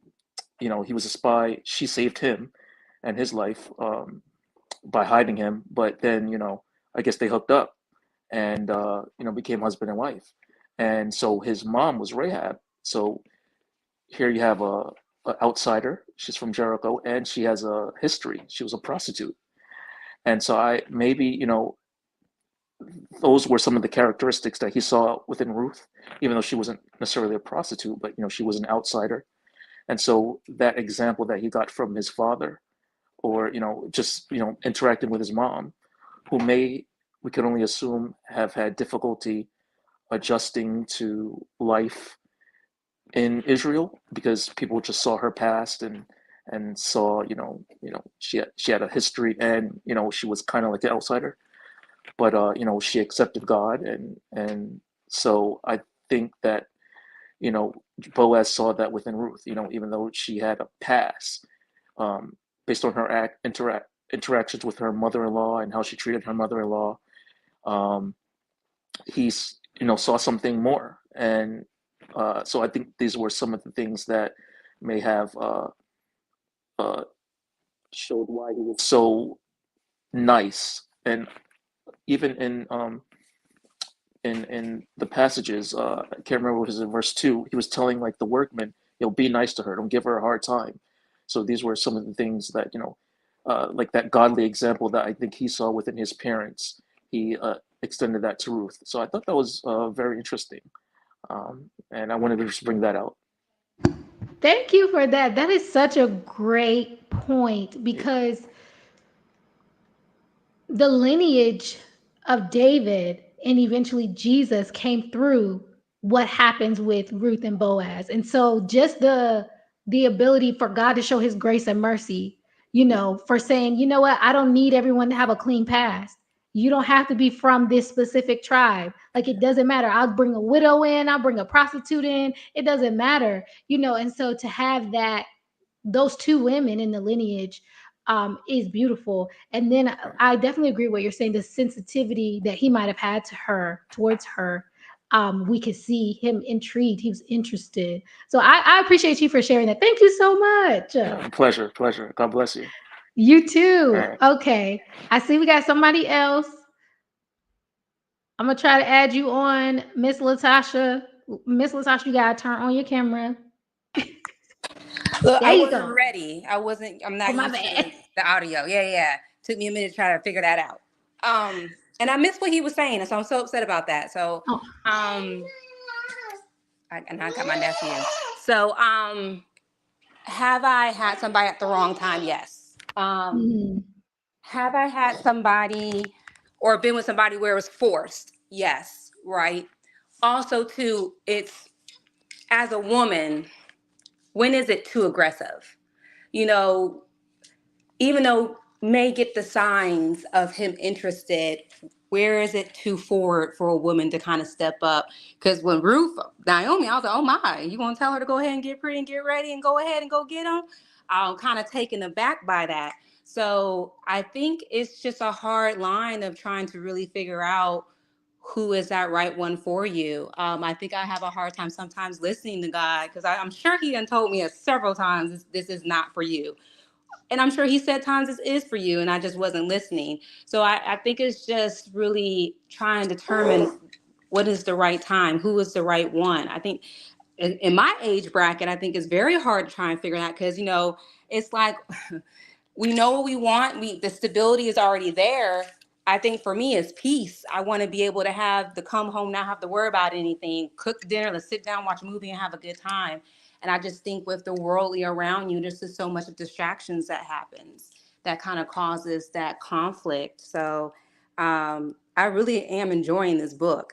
he was a spy. She saved him and his life, by hiding him. But then, I guess they hooked up and became husband and wife. And so his mom was Rahab. So here you have a outsider. She's from Jericho, and she has a history. She was a prostitute. And so I maybe those were some of the characteristics that he saw within Ruth, even though she wasn't necessarily a prostitute, but she was an outsider. And so that example that he got from his father, or just interacting with his mom, who may, we can only assume, have had difficulty adjusting to life in Israel, because people just saw her past and saw, she had a history, and she was kind of like the outsider. But she accepted God, and so I think that you know Boaz saw that within Ruth. Even though she had a past, based on her interactions with her mother-in-law and how she treated her mother-in-law, um, he's saw something more. And so I think these were some of the things that may have uh, showed why he was so nice. And even in the passages, I can't remember what it was in verse 2, he was telling like the workmen, be nice to her, don't give her a hard time. So these were some of the things that like that godly example that I think he saw within his parents. He extended that to Ruth. So I thought that was very interesting, and I wanted to just bring that out. Thank you for that. That is such a great point, Yeah. because the lineage of David and eventually Jesus came through what happens with Ruth and Boaz. And so just the ability for God to show his grace and mercy, for saying, you know what, I don't need everyone to have a clean past. You don't have to be from this specific tribe. Like, it doesn't matter. I'll bring a widow in, I'll bring a prostitute in. It doesn't matter. And so to have that, those two women in the lineage, is beautiful. And then I definitely agree with what you're saying. The sensitivity that he might have had to her, towards her, we could see him intrigued. He was interested. So I appreciate you for sharing that. Thank you so much. Yeah, pleasure. God bless you. You All too. right. Okay. I see we got somebody else. I'm gonna try to add you on, Miss Latasha. Miss Latasha, you gotta turn on your camera. Look, There I you wasn't go. ready. I'm Oh, not my used bad. to the audio. Yeah. Took me a minute to try to figure that out. And I missed what he was saying, so I'm so upset about that. So, Oh. and I got my nephew. So, have I had somebody at the wrong time? Yes. Mhm. Have I had somebody or been with somebody where it was forced? Yes. Right. Also, too, it's, as a woman, when is it too aggressive? You know, even though may get the signs of him interested, where is it too forward for a woman to kind of step up? Because when Naomi, I was like, oh my, you gonna tell her to go ahead and get pretty and get ready and go ahead and go get him? I'm kind of taken aback by that. So I think it's just a hard line of trying to really figure out who is that right one for you. I think I have a hard time sometimes listening to God, because I'm sure he done told me several times, this is not for you. And I'm sure he said times this is for you, and I just wasn't listening. So I think it's just really trying to determine what is the right time, who is the right one. I think in my age bracket, I think it's very hard to try and figure that, because, it's like, we know what we want. The stability is already there. I think for me, it's peace. I want to be able to have to come home, not have to worry about anything, cook dinner, let's sit down, watch a movie, and have a good time. And I just think with the worldly around you, there's just so much of distractions that happens that kind of causes that conflict. So I really am enjoying this book.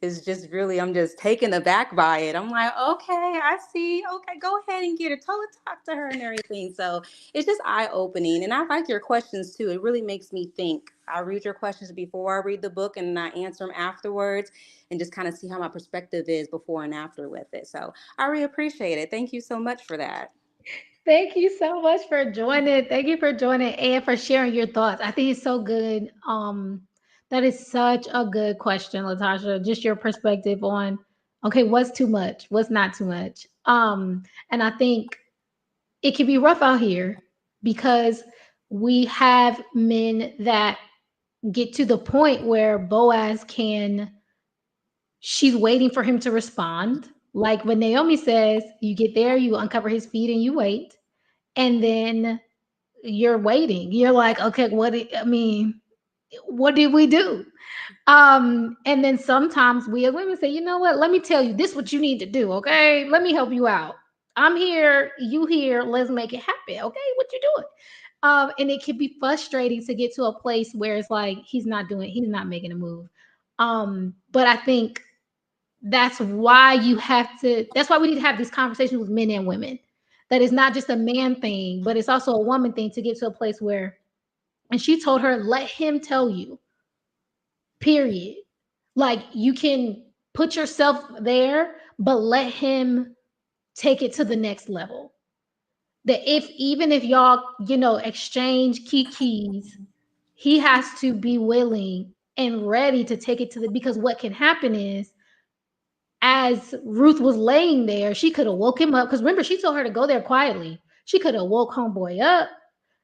is just really, I'm just taken aback by it. I'm like, okay, I see. Okay, go ahead and get her. Talk to her and everything. So it's just eye opening. And I like your questions too. It really makes me think. I read your questions before I read the book and I answer them afterwards and just kind of see how my perspective is before and after with it. So I really appreciate it. Thank you so much for that. Thank you so much for joining. Thank you for joining and for sharing your thoughts. I think it's so good. That is such a good question, Latasha. Just your perspective on okay, what's too much, what's not too much. And I think it can be rough out here because we have men that get to the point where Boaz can, she's waiting for him to respond. Like when Naomi says, you get there, you uncover his feet and you wait. And then you're waiting. You're like, okay, I mean, what did we do? And then sometimes we as women say, you know what? Let me tell you, this is what you need to do. Okay, let me help you out. I'm here, you here. Let's make it happen. Okay, what you doing? And it can be frustrating to get to a place where it's like he's not making a move. But I think that's why that's why we need to have these conversations with men and women. That is not just a man thing, but it's also a woman thing to get to a place where, and she told her, let him tell you, period. Like you can put yourself there, but let him take it to the next level. That if even if y'all, exchange keys, he has to be willing and ready to take it to the, because what can happen is as Ruth was laying there, she could have woke him up. Because remember, she told her to go there quietly. She could have woke homeboy up.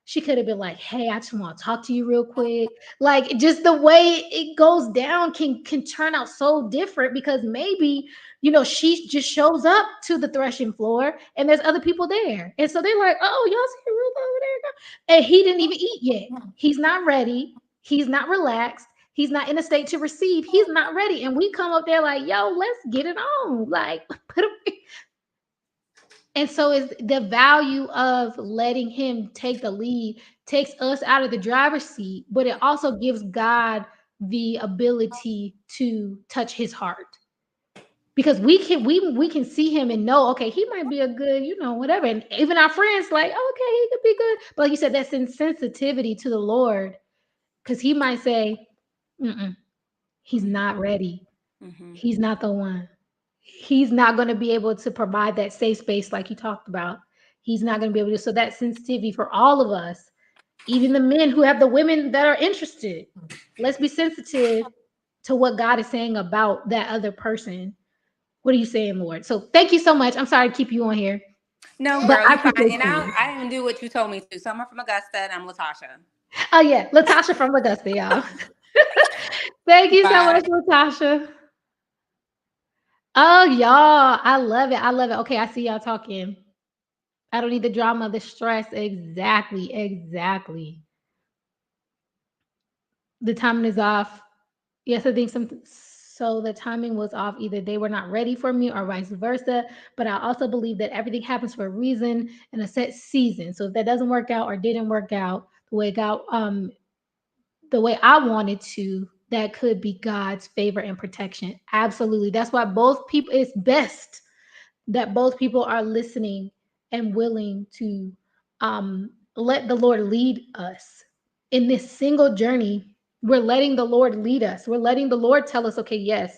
She could have been like, "Hey, I just want to talk to you real quick." Like, just the way it goes down can turn out so different because maybe she just shows up to the threshing floor and there's other people there, and so they're like, "Oh, y'all see Ruth over there?" And he didn't even eat yet. He's not ready. He's not relaxed. He's not in a state to receive. He's not ready. And we come up there like, yo, let's get it on. Like, put him. And so is the value of letting him take the lead takes us out of the driver's seat, but it also gives God the ability to touch his heart. Because we can see him and know, okay, he might be a good, whatever. And even our friends like, oh, okay, he could be good. But like you said, that's insensitivity to the Lord. Because he might say, mm-mm, he's not ready. Mm-hmm. He's not the one. He's not going to be able to provide that safe space like you talked about. He's not going to be able to. So that sensitivity for all of us, even the men who have the women that are interested, let's be sensitive to what God is saying about that other person. What are you saying, Lord? So thank you so much. I'm sorry to keep you on here, No, but girl, I you fine. appreciate And you. I didn't do what you told me to. So I'm from Augusta and I'm Latasha. Oh yeah, Latasha from Augusta, y'all. Thank you so Bye. much, Latasha. Oh, y'all, I love it. I love it. Okay, I see y'all talking. I don't need the drama, the stress. Exactly, exactly. The timing is off. Yes, I think some. So the timing was off. Either they were not ready for me, or vice versa. But I also believe that everything happens for a reason and a set season. So if that doesn't work out or didn't work out the way I wanted to, that could be God's favor and protection. Absolutely. That's why both people. It's best that both people are listening and willing to let the Lord lead us in this single journey. We're letting the Lord lead us. We're letting the Lord tell us, okay, yes.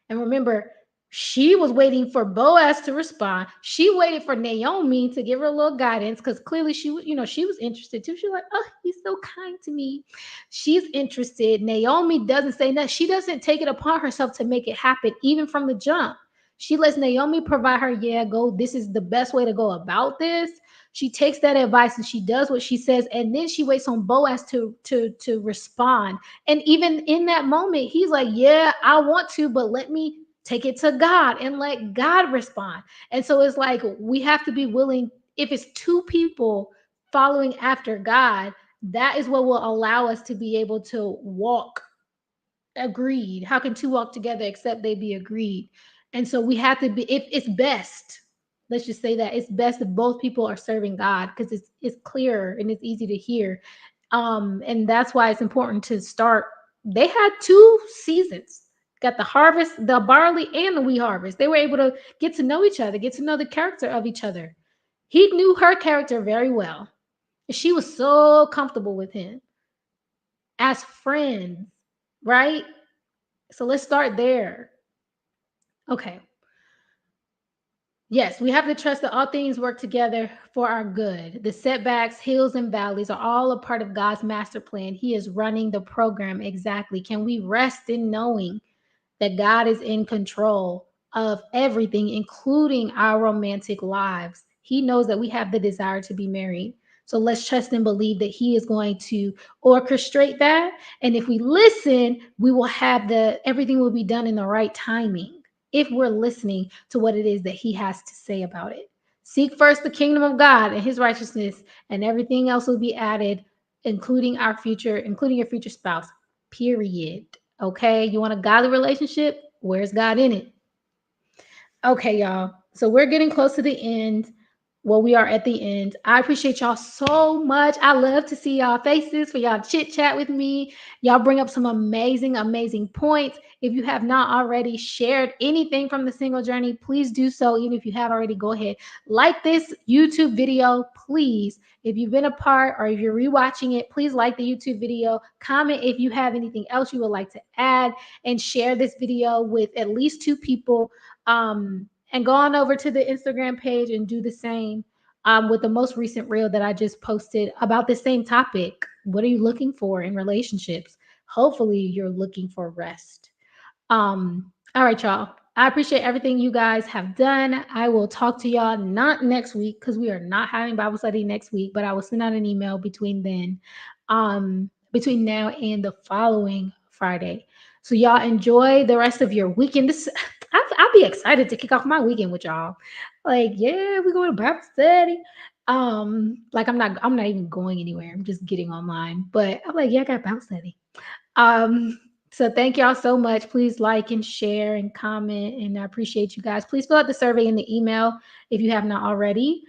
And remember, she was waiting for Boaz to respond. She waited for Naomi to give her a little guidance because clearly she was interested too. She was like, oh, he's so kind to me. She's interested. Naomi doesn't say nothing. She doesn't take it upon herself to make it happen, even from the jump. She lets Naomi provide her, yeah, go. This is the best way to go about this. She takes that advice and she does what she says, and then she waits on Boaz to respond. And even in that moment, he's like, yeah, I want to, but let me take it to God and let God respond. And so it's like we have to be willing, if it's two people following after God, that is what will allow us to be able to walk agreed. How can two walk together except they be agreed? And so we have to be, if it's best, let's just say that it's best if both people are serving God because it's clearer and it's easy to hear. And that's why it's important to start. They had 2 seasons. Got the harvest, the barley and the wheat harvest. They were able to get to know each other, get to know the character of each other. He knew her character very well. And she was so comfortable with him as friends, right? So let's start there. Okay. Yes, we have to trust that all things work together for our good. The setbacks, hills, and valleys are all a part of God's master plan. He is running the program exactly. Can we rest in knowing that God is in control of everything, including our romantic lives? He knows that we have the desire to be married. So let's trust and believe that He is going to orchestrate that. And if we listen, we will have everything will be done in the right timing if we're listening to what it is that He has to say about it. Seek first the kingdom of God and His righteousness, and everything else will be added, including your future spouse. Period. Okay, you want a godly relationship? Where's God in it? Okay, y'all. So we're getting close to the end. Well, we are at the end. I appreciate y'all so much. I love to see y'all faces, for y'all chit chat with me. Y'all bring up some amazing, amazing points. If you have not already shared anything from the single journey, please do so. Even if you have already, go ahead. Like this YouTube video, please. If you've been a part or if you're rewatching it, please like the YouTube video. Comment if you have anything else you would like to add, and share this video with at least 2 people. And go on over to the Instagram page and do the same with the most recent reel that I just posted about the same topic. What are you looking for in relationships? Hopefully, you're looking for rest. All right, y'all. I appreciate everything you guys have done. I will talk to y'all not next week because we are not having Bible study next week, but I will send out an email between now and the following Friday. So y'all enjoy the rest of your weekend. I'll be excited to kick off my weekend with y'all. Like, yeah, we're going to Bible study. Like I'm not even going anywhere. I'm just getting online. But I'm like, yeah, I got Bible study. Um, so thank y'all so much. Please like and share and comment, and I appreciate you guys. Please fill out the survey in the email if you have not already,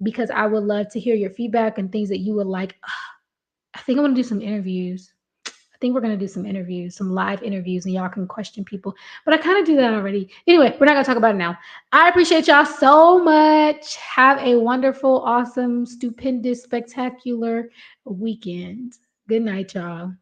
because I would love to hear your feedback and things that you would like. I think I'm gonna do some interviews. I think we're gonna do some interviews, some live interviews, and y'all can question people. But I kind of do that already. Anyway, we're not gonna talk about it now. I appreciate y'all so much. Have a wonderful, awesome, stupendous, spectacular weekend. Good night, y'all.